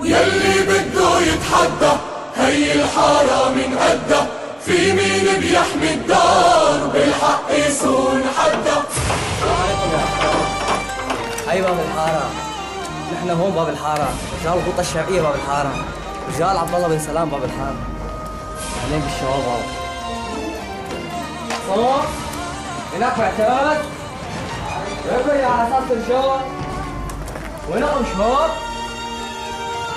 يلي بده يتحدى هي الحارة من قدها، في مين بيحمي الدار بالحق يصون حدا. هي باب الحارة، نحن هون باب الحارة، رجال الغوطة الشرقية باب الحارة، رجال عبد الله بن سلام باب الحارة. بعدين بالشباب باب. صوت هناك معتاد، ركض على اساس الرجال. وينكم شباب؟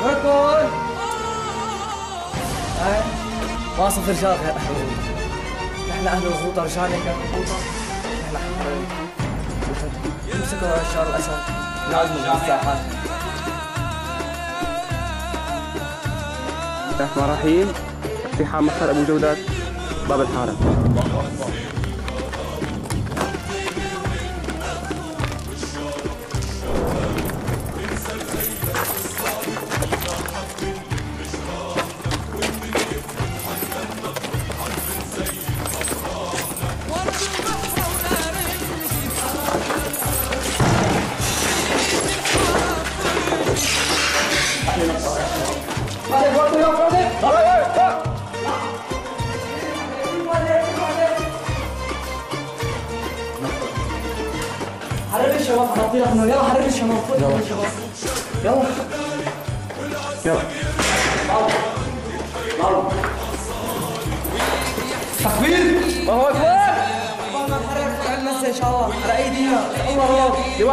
ركض. واصف رجال يا اهل، نحن اهل الغوطة رجال هيك الغوطة، نحن حرين. امسكوا شعر الاسد، نعزموا بالساحات. بسم الله الرحمن الرحيم. اقتحام مخزن ابو جودات باب الحارة. حرر الشباب، حطينا هنا، يلا حرر الشباب، يلا الشباب، يلا يلا تكبير، الله اكبر. اللهم نحرر فعل المسا ان شاء الله على ايدينا، الله اكبر.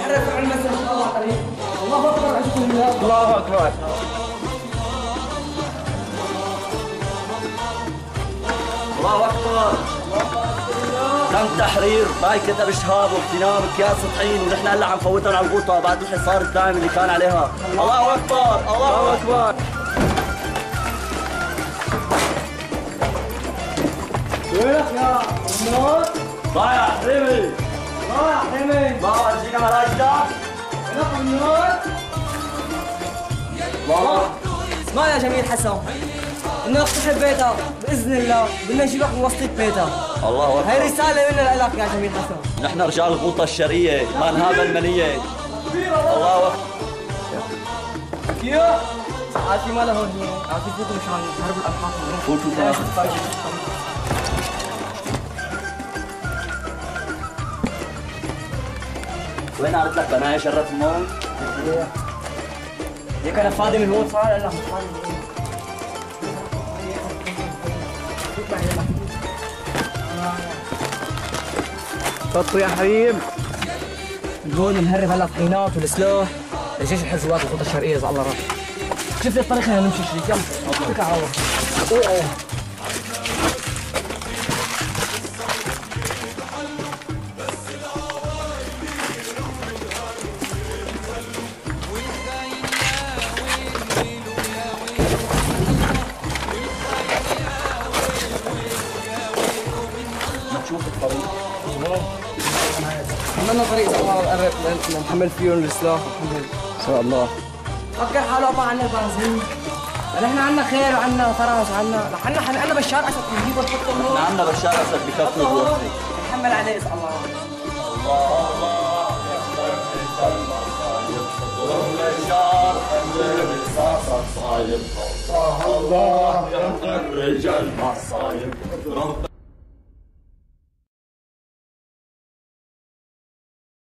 نحرر فعل المسا ان شاء الله قريب. الله اكبر، عزكم الله. الله اكبر. الله اكبر. تم تحرير باي كتب شهاب واغتنام اكياس طحين، ونحن هلا عم نفوتهم على الغوطه بعد الحصار الدائم اللي كان عليها. الله اكبر. الله اكبر. وينك يا منور؟ ضايع حريمي. ضايع حريمي. ضايع جينا مراجعك. وينك منور؟ الله. اسمع يا جميل حسن، بدنا نقتحم بيتها باذن الله، بدنا نجيبك من وسط بيتها. الله اكبر. هي رساله منا لك يا جميل حسن. نحن رجال الغوطه الشرقيه، ما نهاب المنيه. الله اكبر. كيف؟ عارفين ما له هون هي، عارفين فوتوا مشان نهرب الارحام. فوتوا. وين قالت لك بنايه شرة الموت؟ هيك انا فاضي من هون صار انا فاضي. تفضل يا حبيب. هون بنهرب هلا الطحينات والسلاح لجيش الحزوات الخطة الشرقية اذا الله راد. شوف لي الطريق خلينا نمشي شريك، يلا اتكل على الله. شوف الطريق. عملنا طريق اذا الله قرب نحمل فيهم السلاح ونحمل ان شاء الله. فكر حاله قطع عنا البنزين. نحن عنا خير وعنا فرس وعنا بشار اسد نجيبه نحطه هون. نحن عندنا بشار اسد بكفي بوفي. نحمل عليه اذا الله. الله يا الرجال ما صاير.